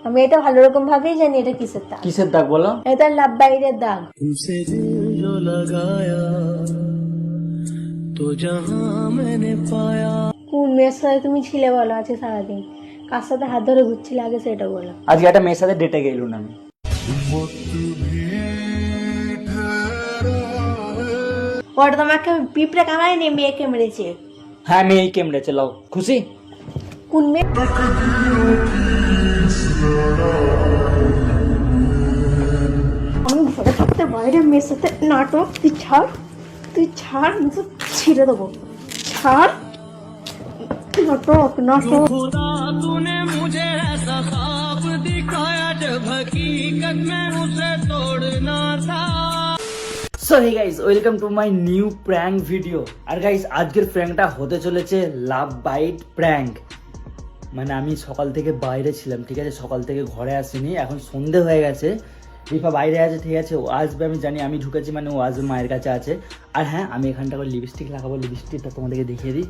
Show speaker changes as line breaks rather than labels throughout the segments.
আমি এটা ভালো রকম ভাবেই জানি এটা কিসের দাগ।
কিসের দাগ বলো?
এটা লাভ বাইরের দাগ। কোন মেয়ের সাথে তুমি ছিলে বলো আজকে সারাদিন? কার সাথে হাত ধরে ঘুরছিলে আগে সেটা বলো।
আজকে একটা মেয়ের সাথে ডেটে গেলুম আমি।
ওটা তোমাকে পিঁপড়ে কামড়ায়নি, মেয়েকে মেরেছে।
হ্যাঁ মেয়েই কেমড়েছে। লাও খুশি?
কোন মেয়ে? আমি ঘরে থাকতে বাইরে মেয়ের সাথে নাটক। তুই ছাড়, তুই ছাড়, মুখে ছিঁড়ে দেবো। ছাড়, নাটক নাটক।
So hey guys, welcome to my new prank video. আর গাইস আজকের প্র্যাঙ্কটা হতে চলেছে লাভ বাইট প্র্যাঙ্ক। মানে আমি সকাল থেকে বাইরে ছিলাম, ঠিক আছে, সকাল থেকে ঘরে আসিনি, এখন সন্ধে হয়ে গেছে। রিফা বাইরে আছে, ঠিক আছে, ও আসবে আমি জানি, আমি ঢুকেছি মানে ও আসবে, মায়ের কাছে আছে। আর হ্যাঁ, আমি এখানটা করে লিপস্টিক লাগাবো, লিপস্টিকটা তোমাদেরকে দেখিয়ে দিই।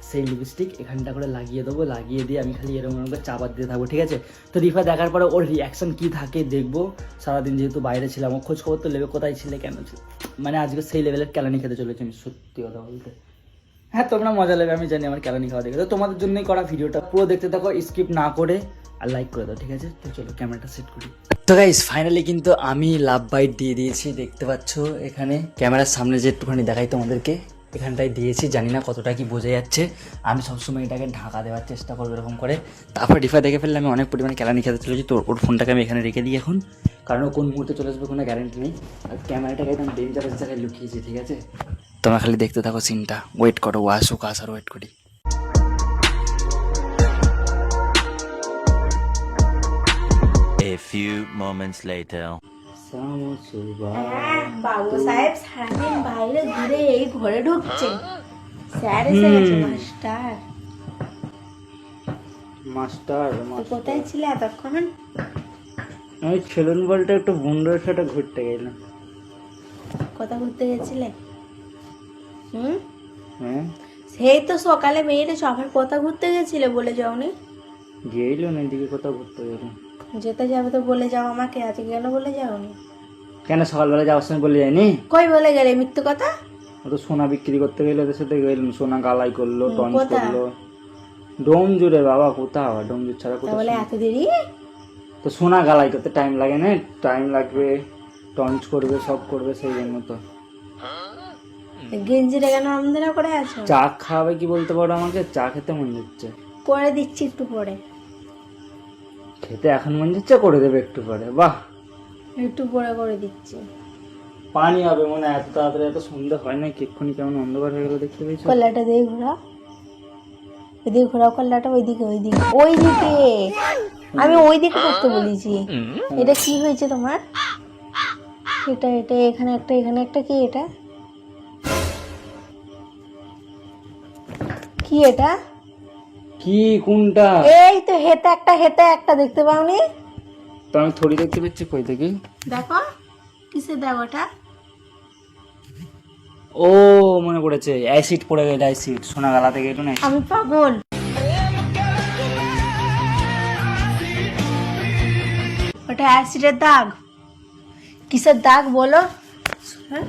সেই লিপস্টিক এখানটা করে লাগিয়ে দেবো, লাগিয়ে দিয়ে আমি খালি এরকম করে চাপা দিয়ে থাকবো, ঠিক আছে। তো রিফা দেখার পরে ওর রিয়াকশন কী থাকে দেখবো। সারাদিন যেহেতু বাইরে ছিলাম, ও খোঁজ খবর তো নেবে, কোথায় ছিলে, কেন ছিল, মানে আজকে সেই লেভেলের ক্যালানি খেতে চলেছি আমি, সত্যি কথা বলতে। হ্যাঁ, তোমরা মজা লাগবে আমি জানি আমার ক্যালানি খাওয়া দেখে। তো তোমাদের জন্যই করা ভিডিওটা, পুরো দেখতে থাকো, স্কিপ না করে, আর লাইক করে দাও, ঠিক আছে। তো চলো ক্যামেরাটা সেট করি। তো গাইস ফাইনালি কিন্তু আমি লাভ বাইট দিয়ে দিয়েছি, দেখতে পাচ্ছ এখানে ক্যামেরার সামনে যে একটুখানি দেখাই তোমাদেরকে, এখানটায় দিয়েছি। জানি না কতটা কি বোঝা যাচ্ছে, আমি সবসময় এটাকে ঢাকা দেওয়ার চেষ্টা করবো এরকম করে। তারপর রিফা দেখে ফেললে আমি অনেক পরিমাণে ক্যালানি খেতে চলেছি। তো ওর ফোনটাকে আমি এখানে রেখে দিই এখন, কারণ ও কোন মুহূর্তে চলে আসবে কোনো গ্যারেন্টি নেই। আর ক্যামেরাটাকে একদম ডেঞ্জারাস জায়গায় লুকিয়েছি, ঠিক আছে। তোমরা খালি দেখতে থাকো সিনটা, ওয়েট করো, ও আসুক, আসার ওয়েট করি।
A few moments later.
বাবু সাহেব সারাদিন বাইরে ঘুরে এই ঘরে ঢুকছে। স্যার এসে গেছে, মাস্টার।
মাস্টার
তো কোথায় ছিলে এতক্ষণ?
আমি ছেলুন বলটা একটু বন্ধুর সাথে ঘুরতে গেলাম।
কোথা ঘুরতে গেছিলে?
হ্যাঁ,
সেই তো সকালে বেরিয়েছো, আবার কোথা ঘুরতে গেছিলে বলে যাওনি?
গেইল না, এদিকে কোথাও ঘুরতে গেলাম।
যেতে যাবে তো বলে যাও আমাকে, আজকে কেন বলে যাওনি?
কেন সকালবেলা যাওয়ার সময় বলে যায়নি?
কই বলে গেলে মিথ্যে কথা?
ও তো সোনা বিক্রি করতে গেলে ওদের সাথে গেলাম, সোনা গালাই করলো, টঞ্চ
কোথা?
করলো। ডোম জুড়ে বাবা, কোথাও ডোম জুড়ে ছাড়া কোথাও।
তাহলে এত দেরি?
তো সোনা গালাই করতে টাইম লাগে না? টাইম লাগবে, টঞ্চ করবে, সব করবে, সেই জন্য তো।
গেঞ্জিটা কেন আমদানা করে আছো?
চা খাবে কি বলতে পারো আমাকে? চা খেতে মন যাচ্ছে।
পরে দিচ্ছি একটু পরে।
খেতে এখন মন যাচ্ছে, করে দেবে একটু পরে। বাহ,
একটু পরে করে দিচ্ছি।
পানি হবে মনে হয়, এত তাড়াতাড়ি এত সন্ধ্যা হয় না, এক্ষুনি কেমন অন্ধকার হয়ে গেল দেখতে পেয়েছো?
কল্লাটা দিয়ে ঘোরা, ওইদিকে ঘোরাও কল্লাটা, ওইদিকে ওইদিকে ওইদিকে। আমি ওইদিকে করতে বলেছি। এটা কি হয়েছে তোমার? এটা এটা এখানে একটা, এখানে একটা, কি এটা? কি এটা?
কি কোনটা?
এই তো হেতে একটা, হেতে একটা, দেখতে পাওনি?
তো আমি থোড়ি দেখতে পাচ্ছি, কই দেখি।
দেখো কিসে দাগ ওটা?
ও মনে পড়েছে, অ্যাসিড পড়ে গেল, অ্যাসিড সোনা গালাতে গেল না।
আমি পাগল। ওটা অ্যাসিডের দাগ। কিসের দাগ বলো? হ্যাঁ,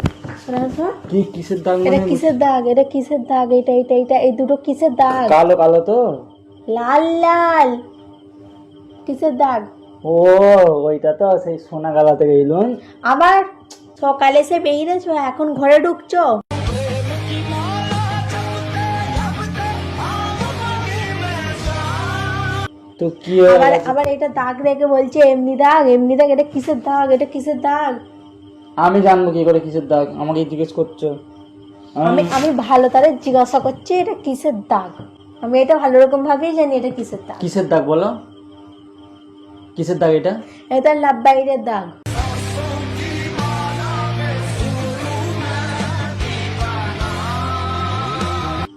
কি কিসের দাগ?
এটা কিসের দাগ? এটা কিসের দাগ? এটা এটা এটা এই দুটো কিসের দাগ?
কালো কালো তো,
লাল লাল। কিসের দাগ?
ও ওইটা তো সেই সোনা গালাতে গেল।
আবার সকালে সে বেরিয়েছো, এখন ঘরে ঢুকছো।
তো কি
আবার আবার এটা দাগ রেখে বলছে এমনি দাগ, এমনি দাগ। এটা কিসের দাগ? এটা কিসের দাগ?
আমি জানবো কি করে কিসের দাগ? আমাকে জিজ্ঞেস করছো?
আমি আমি ভালো তারে জিজ্ঞাসা করছি এটা কিসের দাগ। আমি এটা ভালো রকম ভাবেই জানি এটা কিসের দাগ।
কিসের দাগ বলো? কিসের দাগ এটা?
এটা লাভ বাইরের দাগ।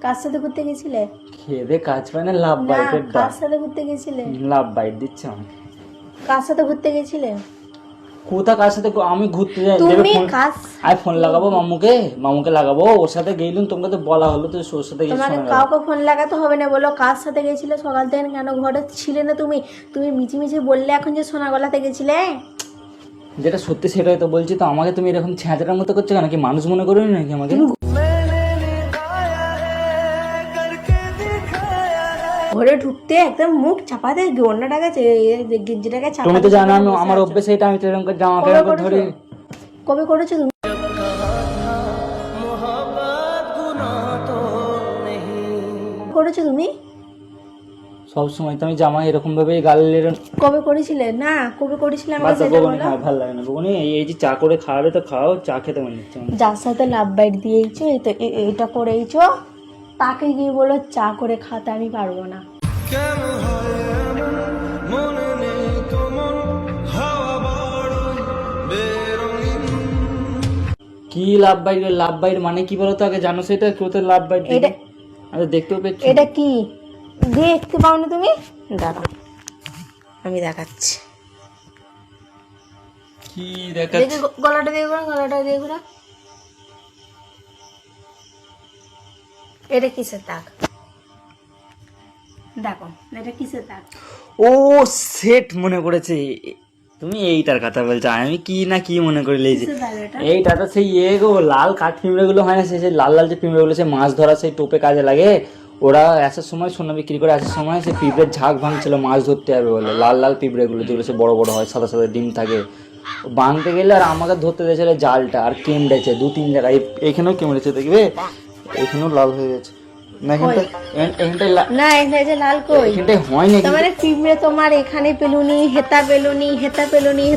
কার সাথে ঘুরতে গেছিলে?
খেদে কাজ পায় না, লাভ
না,
বাইটের
কার
দাগ।
সাথে ঘুরতে গেছিলে?
লাভ বাইট দিচ্ছে আমাকে।
কার সাথে ঘুরতে গেছিলে?
কোথা কার সাথে আমি ঘুরতে যাই
তুমি কাজ
আমি ফোন লাগাবো মামুকে লাগাবো, ওর সাথে গেলুম, তোমাকে তো বলা হলো তো ওর সাথে গেছি।
তোমাকে কাউকে ফোন লাগাতে হবে না, বলো কার সাথে গেছিলে সকাল থেকে, কেন ঘরে ছিলে না তুমি? তুমি মিছিমিছি বললে এখন যে সোনাগলাতে গেছিলে।
যেটা সত্যি সেটাই তো বলছি, তো আমাকে তুমি এরকম ছ্যাঁচড়ার মতো করছো কেন? কি মানুষ মনে করো নাকি আমাকে?
ঘরে ঢুকতে একদম মুখ চাপাতে অন্যটাকে গেঞ্জিটাকে চাপাতে।
তুমি তো জানো আমি আমার অভ্যেস এটা, আমি তো এরকম করে জামা প্যান্ট করে ধরি।
কবে করেছো তুমি? করেছো তুমি?
সব সময় তো আমি জামা এরকম ভাবে গালের।
কবে করেছিলে? না কবে করেছিলে আমাকে সেটা বলো।
ভালো লাগে না বগুনি, এই যে চা করে খাওয়াবে তো খাও, চা খেতে মনে হচ্ছে আমার।
যার সাথে লাভ বাইট দিয়েছো এই তো এইটা করেইছো, তাকে গিয়ে বলো চা করে খাতে আমি পারবো না।
কি লাভ বাইর মানে কি বলতো আগে জানো সেটা? কেউ তো লাভ বাইর
এটা
আরে দেখতেও পেয়েছো?
এটা কি দেখতে পাওনি তুমি? দাঁড়াও আমি দেখাচ্ছি।
কি দেখা
দেখি গলাটা দিয়ে ঘোরা, গলাটা দিয়ে ঘোরা। এটা কিসের দাগ? দেখো এটা কিসের দাগ?
ও সেট মনে পড়েছে, তুমি এইটার কথা বলছো, আমি কি না কি মনে করে লেছি।
কিসের দাগ এটা?
এইটা তো সেই গো লাল কাঠ পিঁমড়ে গুলো হয় না, সেই লাল লাল যে পিঁমড়ে গুলো, সেই মাছ ধরা সেই টোপে কাজে লাগে। ওরা আসার সময় সোনা বিক্রি করে আসার সময় সে পিঁপড়ের ঝাঁক ভাঙছিল মাছ ধরতে যাবে বলে, লাল লাল পিঁপড়ে গুলো যেগুলো সে বড় বড় হয়, সাদা সাদা ডিম থাকে। বাঁধতে গেলে আর আমাকে ধরতে দিয়েছিল জালটা, আর কেমড়েছে 2-3 জায়গায়, এইখানেও কেমড়েছে দেখবে, এখানেও লাল হয়ে গেছে। না
না এটা যে লাল কই?
এখানটায় হয় না,
তোমার পিঁপড়ে তোমার এখানে পেলুনি, হেতা পেলুনি,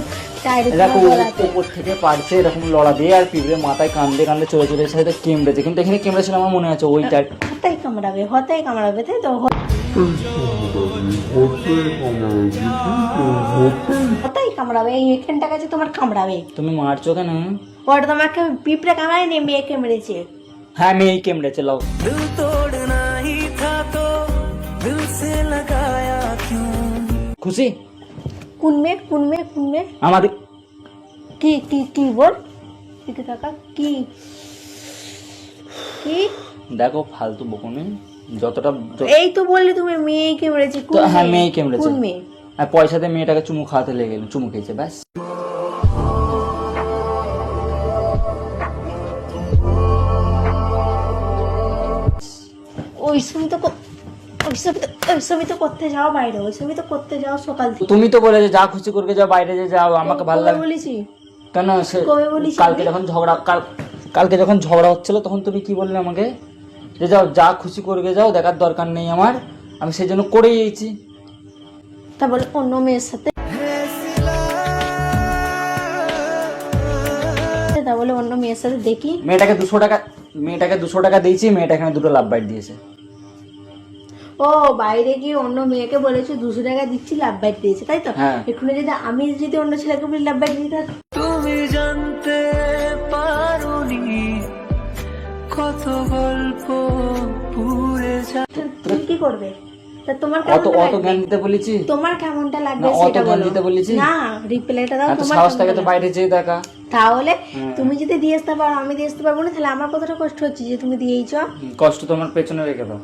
দেখো উপর থেকে পারছে এরকম লড়া দিয়ে, আর পিঁপড়ে মাথায় কান্দে কান্দে চলে চলে এসে হয়তো কেমড়েছে, কিন্তু এখানে কেমড়েছিল আমার মনে আছে ওইটা।
হতাই কামড়াবে তাই তো? হতাই কামড়াবে, এখানটা কাছে তোমার কামড়াবে।
তুমি মারছো কেন?
ওটা তোমাকে পিঁপড়ে কামড়ায়নি, মেয়েকে মেরেছে।
হ্যাঁ মেয়েই কেমড়েছে, লাও। খুশি?
কোন মেয়ে?
আমাদের
কি বল? দিকে তাকা। কি
দেখো ফালতু বকুনি যতটা।
এই তো বললে তুমি মেয়েকে মেরেছে।
হ্যাঁ মেয়েই কেমড়েছে।
কোন মেয়ে?
আর পয়সাতে মেয়েটাকে চুমু খাওয়াতে লেগে গেল, চুমু খেয়েছে ব্যাস।
ওই ছবি তো করতে যাও বাইরে, ওই ছবি তো করতে যাও সকাল থেকে।
তুমি তো বলে যে যা খুশি করকে যাও, বাইরে যে যাও, আমাকে ভালো লাগে
বলেছি
কেন? সে
কবে বলেছি?
কালকে যখন ঝগড়া হচ্ছিল তখন তুমি কি বললে আমাকে? যে যাও যা খুশি করকে যাও, দেখার দরকার নেই আমার, আমি সেই জন্য করেই গেছি।
তা বলে অন্য মেয়ের সাথে, দেখি।
মেয়েটাকে 200 টাকা দিয়েছি, মেয়েটা এখানে 2টো লাভ বাইট দিয়েছে।
ও বাইরে গিয়ে অন্য মেয়েকে বলেছে 200 টাকা দিচ্ছি, লাভ বাইট দিয়েছে তাই তো?
হ্যাঁ।
এখানে যদি অন্য ছেলেকে বলি লাভ বাইট দিতে, তুমি জানতে পারোনি কত গল্প পুরে যায়। তুমি কি করবে? তা তোমার
অত জ্ঞান দিতে বলেছি?
তোমার কেমনটা লাগবে
অত
সেটা
জ্ঞান
বলো।
দিতে বলেছি
না রিপ্লাইটা দাও।
তোমার
তোমার
সাহস থাকে তো বাইরে যেয়ে দেখা।
তাহলে তুমি যদি দিয়ে আসতে পারো, আমি দিয়ে আসতে পারবো না, তাহলে আমার কতটা কষ্ট হচ্ছে যে তুমি দিয়েছ।
কষ্ট তোমার পেছনে রেখে দাও।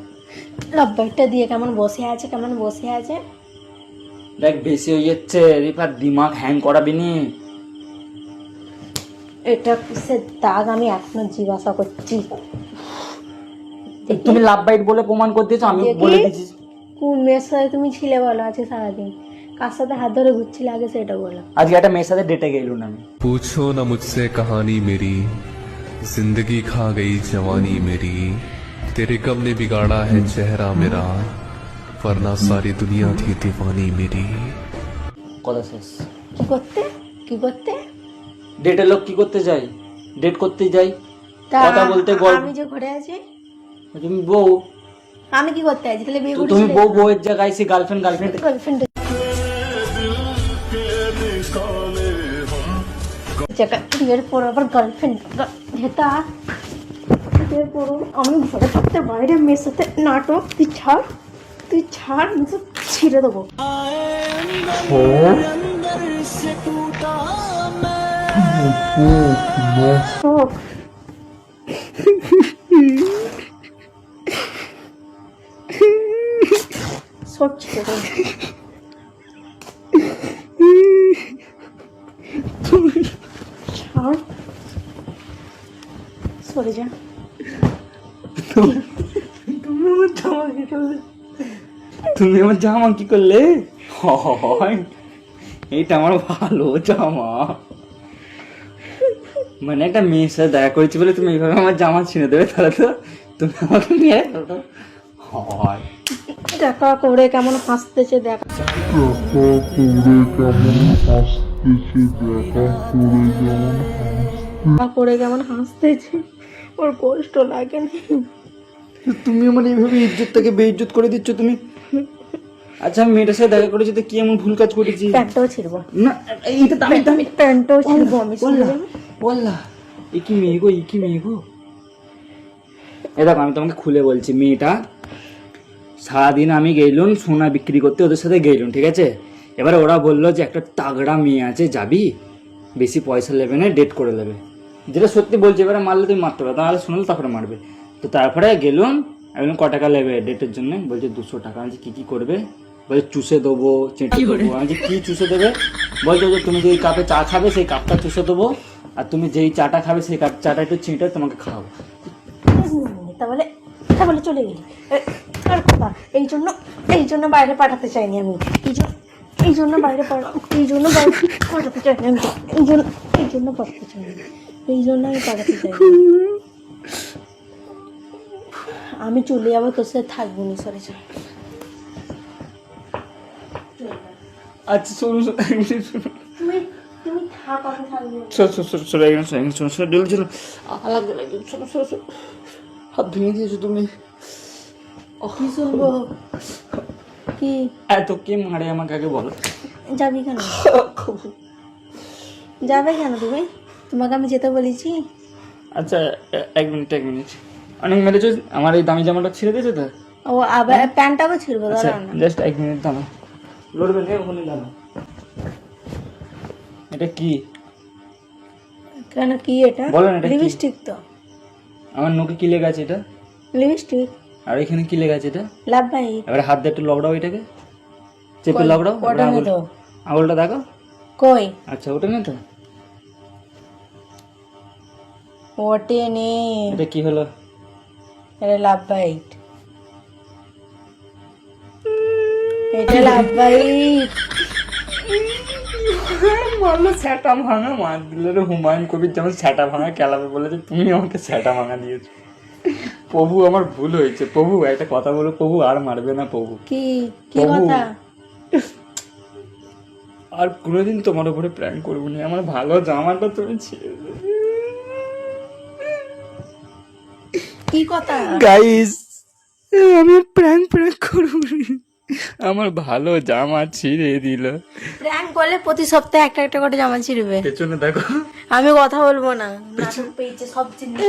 লাভবারটা দিয়ে কেমন বসে আছে।
দেখ বেশি হয়ে যাচ্ছে রিফাত, দিমাগ হ্যাং করাবি নি।
এটা কিসের দাগ আমি এখনো জিজ্ঞাসা করছি।
তুমি লাভ বাইট বলে প্রমাণ করে দিয়েছো, আমি বলে দিয়েছি।
কোন মেয়ের সাথে তুমি ছিলে বলো আছে সারাদিন? কার সাথে হাত ধরে ঘুরছিলে আগে সেটা বলো।
আজকে একটা মেয়ের সাথে ডেটে গেলুম আমি।
पूछो न मुझसे कहानी मेरी, जिंदगी खा गई जवानी मेरी, तेरे गम ने बिगाड़ा है चेहरा मेरा, वरना सारी दुनिया थी दीवानी मेरी।
কথা শেষ।
কি করতে
ডেটের লোক কি করতে যায়? ডেট করতে যাই,
তা
কথা বলতে
আমি যে ঘরে আছি,
তুমি বউ,
আমি কি করতে আছি তাহলে? বিয়ে
তুমি
করেছিলে?
বউয়ের জায়গায় এসে গার্লফ্রেন্ড
গার্লফ্রেন্ড বিয়ের পর আবার গার্লফ্রেন্ড হেতা বিয়ের পর আমি ঘরে থাকতে বাইরে মেয়ের সাথে নাটক। তুই ছাড়, আমি তো ছিঁড়ে দেবো। ও সরছি তো ছাড়, সরে যা।
তুমি আমার জামা কি করলে? হয়, এইটা আমার ভালো জামা। মানে একটা মেয়ের সাথে দেখা করেছি বলে তুমি এইভাবে আমার জামা ছিঁড়ে দেবে, তাহলে তো তুমি আমাকে নিয়ে হয়।
দেখা করে কেমন হাসতেছে, দেখা করে কেমন হাসতেছে, ওর কষ্ট লাগে না?
তুমি আমার এইভাবে ইজ্জতটাকে বেইজ্জত করে দিচ্ছ তুমি। আচ্ছা আমি মেয়েটার সাথে দেখা করেছি তো কি এমন ভুল কাজ করেছি?
প্যান্টটাও ছিড়বো
না এইটা দামি দামি
প্যান্টটাও ছিড়বো আমি।
বললা এ কি মেয়ে গো, এ কি মেয়ে গো? এ দেখো আমি তোমাকে খুলে বলছি, মেয়েটা সারাদিন আমি গেলুম সোনা বিক্রি করতে, ওদের সাথে গেলুম, ঠিক আছে? এবারে ওরা বললো যে একটা তাগড়া মেয়ে আছে, যাবি, বেশি পয়সা নেবে না, ডেট করে নেবে। যেটা সত্যি বলছি, এবারে মারলে তুমি মারতে পারবে, তাহলে শুনলে তারপরে মারবে। তো তারপরে গেলুম, আমি বললাম ক টাকা নেবে ডেটের জন্য? বলছে 200 টাকা। আমি কি কি করবে? বলছে চুষে দেবো, চেটে দেবো। আমি কি চুষে দেবে? বলছে যে তুমি যেই কাপে চা খাবে সেই কাপটা চুষে দেবো, আর তুমি যেই চাটা খাবে সেই চাটা একটু চেটে তোমাকে খাওয়াবো।
তাহলে তাহলে চলে গেলি আর কথা। এই জন্য বাইরে পাঠাতে চাইনি আমি, এই জন্য বাইরে পাঠাতে চাইনি আমি, এই জন্য পাঠাতে চাইনি, এই জন্য আমি পাঠাতে চাইনি। আমি চলে যাবো, তোর সাথে থাকবো না, সরে চল।
আচ্ছা শোনো
তুমি থাক, আমি থাকবো।
হাত ভেঙে দিয়েছো তুমি।
কি শুনবো? কি
এত কে মারে আমাকে আগে বলো।
যাবি কেন? যাবে কেন তুমি? তোমাকে আমি যেতে বলেছি?
আচ্ছা এক মিনিট অনেক মেরেছো, আমার এই দামি জামাটা ছিঁড়ে দিয়েছো তো।
ও আবার প্যান্টটাও ছিড়বো,
আচ্ছা
দাঁড়াও না।
জাস্ট 1 মিনিট দাঁড়াও, লড়বে না, ওখানে দাঁড়াও। এটা কি?
কেন কি এটা?
বলো না এটা কি?
লিপস্টিক তো।
আমার নোকে কি লেগে আছে এটা?
লিপস্টিক।
আর এখানে কি লেগে আছে এটা?
লাভ ভাই।
এবারে হাত দিয়ে একটু লগড়াও, এটাকে চেপে লগড়াও।
ওটা না তো।
আঙুলটা দেখো।
কই?
আচ্ছা ওটা না তো।
ওটে নে।
এটা কি হলো?
এটা লাভ বাইট। এটা লাভ বাইট।
মারলো স্যাটা ভাঙা, মার দিল রে। হুমায়ুন কবির যেমন স্যাটা ভাঙা খেলাবে বলেছে, তুমি আমাকে স্যাটা ভাঙা দিয়েছো। প্রভু আমার ভুল হয়েছে, প্রভু একটা কথা বলো, প্রভু আর মারবে না প্রভু।
কি কি
প্রভু।
কথা?
আর কোনোদিন তোমার উপরে প্র্যাঙ্ক করবো না, আমার ভালো জামাটা তুমি ছেড়ে দেবে।
কি কথা?
গাইস আমি প্র্যাঙ্ক করবো না, আমার ভালো জামা ছিঁড়ে দিল।
প্র্যাঙ্ক করলে প্রতি সপ্তাহে একটা একটা করে জামা ছিড়বে।
পেছনে দেখো।
আমি কথা বলবো না, নাটক পেয়েছে সব জিনিস।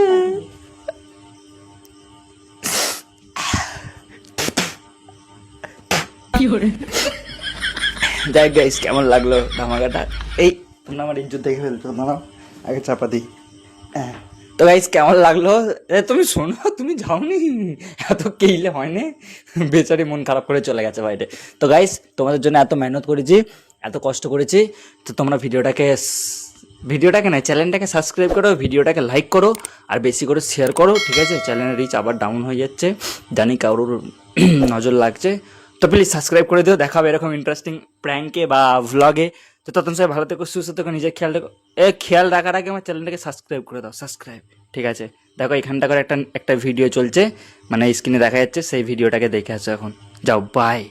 দেখ গাইস কেমন লাগলো ধামাকাটা। এই তোমরা আমার ইজ্জত দেখে ফেলছো, দাঁড়াও আগে চাপা দিই। তো গাইস কেমন লাগলো? তুমি শোনো, তুমি যাওনি, এত কেইলে হয়নি, বেচারি মন খারাপ করে চলে গেছে বাইরে। তো গাইস তোমাদের জন্য এত মেহনত করেছি, এত কষ্ট করেছি, তো তোমরা ভিডিওটাকে না, চ্যানেলটাকে সাবস্ক্রাইব করো, ভিডিওটাকে লাইক করো, আর বেশি করে শেয়ার করো, ঠিক আছে? চ্যানেলের রিচ আবার ডাউন হয়ে যাচ্ছে, জানি কারোর নজর লাগছে, তো প্লিজ সাবস্ক্রাইব করে দিও। দেখা হবে এরকম ইন্টারেস্টিং প্র্যাঙ্কে বা ভ্লগে। তো তখন সবাই ভালো থেকো, সুস্থ থেকো, নিজের খেয়াল রাখো। খেয়াল রাখার আগে আমার চ্যানেলটাকে সাবস্ক্রাইব করে দাও, সাবস্ক্রাইব, ঠিক আছে? দেখো এখানটা করে একটা ভিডিও চলছে, মানে স্ক্রিনে দেখা যাচ্ছে, সেই ভিডিওটাকে দেখে আসো এখন। যাও, বাই।